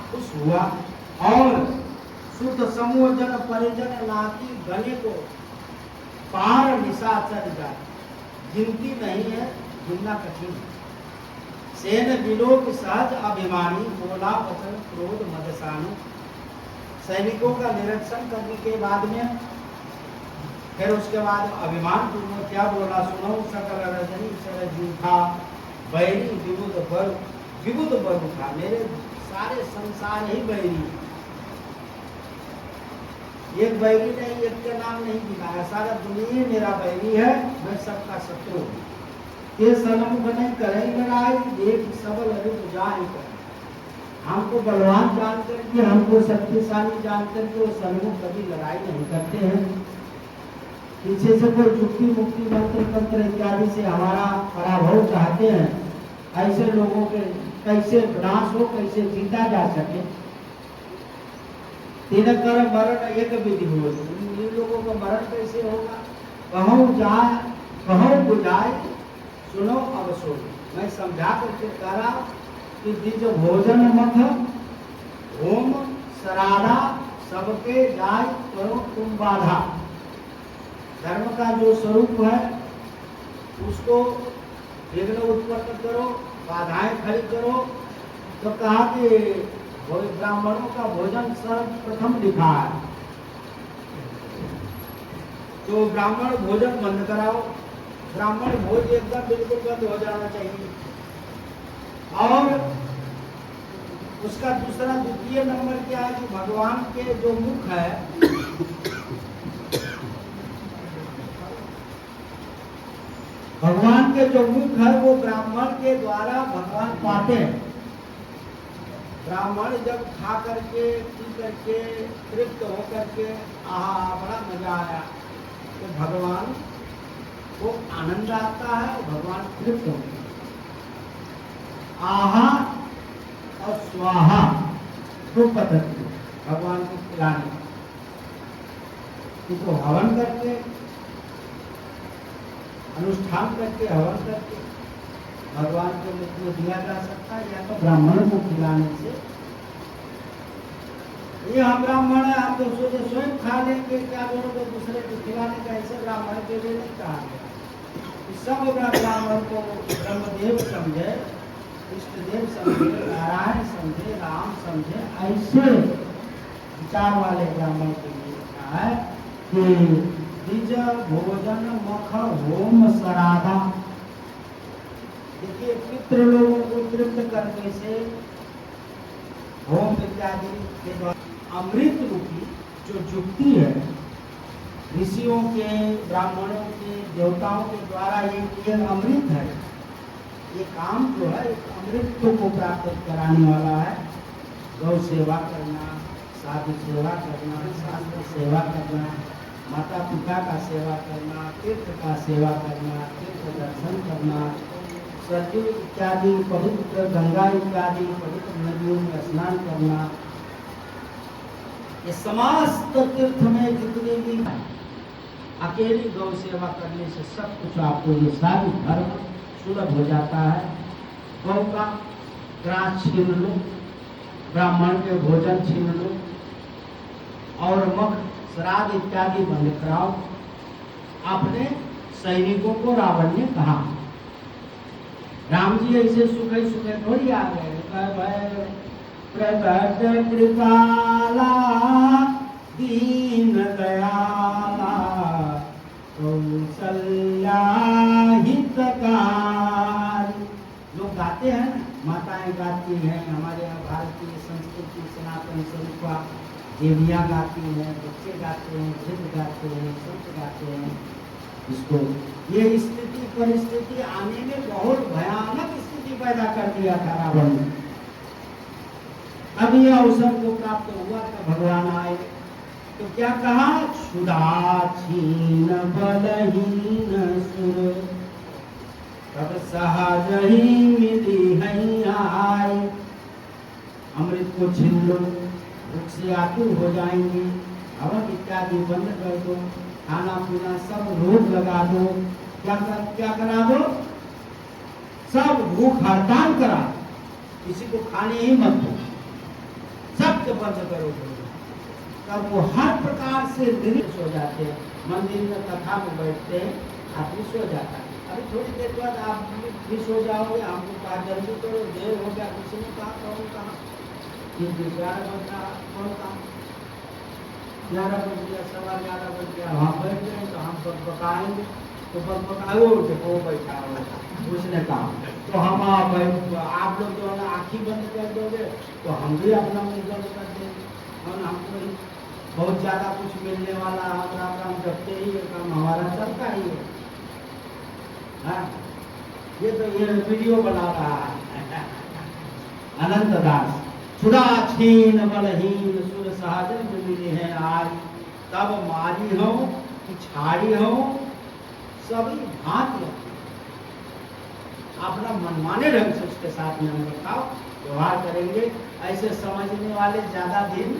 खुश हुआ और शुद्ध समूह जन परिजन नाती गने को पार निशाचर जाए, गिनती नहीं है, गिनना कठिन है। सेन विलोक सहज अभिमानी, बोला वचन क्रोध मदसानी। सैनिकों का निरीक्षण करने के बाद में फिर उसके बाद अभिमान पूर्वक क्या बोला, सुनो सकल रजनी सर जूठा, बैरी विबुध बरु था, मेरे सारे संसार ही बैरी, एक बैरी नहीं, एक के नाम नहीं दिखाया, सारा दुनिया मेरा बैरी है, मैं सबका शत्रु हूँ। ये सन्मुख नहीं करे लड़ाई, देख सबल रूप जाहि करे। हमको बलवान जान करके, हमको शक्तिशाली जान करके वो सन्मुख कभी लड़ाई नहीं करते हैं। पीछे से कोई चुक्ति मुक्ति मंत्र तंत्र इत्यादि से हमारा पराभव चाहते हैं, ऐसे लोगों के कैसे विनाश हो, कैसे जीता जा सके। तीन कर मरण एक विधि हो, इन लोगों का मरण कैसे होगा। कहूँ जाए कहूँ बुझाए, सुनो अब सुनो। मैं समझा करके कह रहा हूँ कि द्विज भोजन मत होम सराधा, सबके जाय करो तुम बाधा। धर्म का जो स्वरूप है उसको विघ्न उत्पन्न करो, बाधाएं खड़ी करो। तो कहा कि ब्राह्मणों का भोजन सर्वप्रथम लिखा है, तो ब्राह्मण भोजन बंद कराओ। ब्राह्मण भोज एकदम बिल्कुल बंद हो जाना चाहिए। और उसका दूसरा द्वितीय नंबर क्या है कि भगवान के जो मुख है, भगवान के जो मुख है वो ब्राह्मण के द्वारा भगवान पाते हैं। ब्राह्मण जब खा करके पी करके तृप्त होकर के आहा बड़ा मजा आया, तो भगवान को आनंद आता है, भगवान तृप्त होते हैं। आहा और स्वाहा दो पद्धति भगवान को खिलाने, इसको हवन करके, अनुष्ठान करके, हवन करके भगवान के मुख में दिया जा सकता है, या तो ब्राह्मण को खिलाने से। ये हम ब्राह्मण है, हम तो सोचे स्वयं खा लेंगे, क्या बोलोगे दूसरे को खिलाने का, ऐसे ब्राह्मण के लिए नहीं कहा गया। सब ब्राह्मण को ब्रह्मदेव समझे, इष्टदेव समझे, नारायण समझे, राम समझे, ऐसे विचार वाले ब्राह्मण के लिए कहा है कि द्विज भोजन मख होम सराधा। देखिए पितृ लोगों को तृप्त करने से होम इत्यादि के द्वारा अमृत रूपी जो युक्ति है, ऋषियों के, ब्राह्मणों के, देवताओं के द्वारा ये अमृत है। ये काम जो है अमृत को प्राप्त कराने वाला है। गौ सेवा करना, साधु सेवा करना, शास्त्र सेवा करना, माता पिता का सेवा करना, तीर्थ का सेवा करना, तीर्थ दर्शन करना, सरयू इत्यादि पवित्र, गंगा इत्यादि पवित्र नदियों में स्नान करना, ये समस्त तीर्थ में जितने भी अकेली गौ सेवा करने से सब कुछ आपको ये सारी धर्म सुलभ हो जाता है। गौ का ग्रास छीन लो, ब्राह्मण के भोजन छीन लो, और मख श्राद्ध इत्यादि बंद कराओ। अपने सैनिकों को रावण ने कहा। राम जी ऐसे सुखे सुखे थोड़ी आ गए, प्रगट कृपाला दीन दयाला कौशल्या हितकारी। लोग गाते हैं ना, माताएं गाती हैं, हमारे यहाँ भारतीय संस्कृति सनातन स्वरूपा देवियाँ गाती हैं, बच्चे गाते हैं, वृद्ध गाते हैं, संत गाते हैं। इसको ये स्थिति परिस्थिति आने में बहुत भयानक स्थिति पैदा कर दिया था रावण ने। अब ये अवसर को प्राप्त हुआ था, भगवान आए तो क्या कहा, क्षुधाक्षीण बलहीन सुर तब सहज ही मिली आए। अमृत को छीन लो, भूख से आतुर हो जाएंगे, हवन इत्यादि बंद कर दो, खाना पीना सब रोक लगा दो, क्या करा दो, सब भूख हड़ताल करा, किसी को खाने ही मत दो। बंद करो बोलना, तब वो हर प्रकार से निरीक्ष हो जाते हैं। मंदिर में कथा में बैठते हैं, आदमी सो जाता है। अभी थोड़ी देर बाद आप भी सो जाओगे, हमको कहा जल्दी करो, देर हो गया, किसी ने कहा कौन कहा, फिर 11 बज रहा, कौन कहा 11 बज गया, 11:15 बज गया, वहाँ बैठ गए तो हम सब पकाएंगे, तो पकाओ देखो बैठा हो उसने कहा, तो हम आप लोग जो है ना आँखी बंद कर दोगे तो हम भी अपना मुँह बंद कर देंगे और हमको ही बहुत ज़्यादा कुछ मिलने वाला, हमारा काम करते ही है, काम हमारा चलता ही है। हाँ, ये तो ये वीडियो बना रहा है अनंत दास। छुड़ा छीन बलहीन सुर सहजन मिले हैं आज, तब मारी हो कि छाड़ी हो सभी भांति अपना मनमाने ढंग से उसके साथ में हम रखाव व्यवहार करेंगे। ऐसे समझने वाले ज्यादा दिन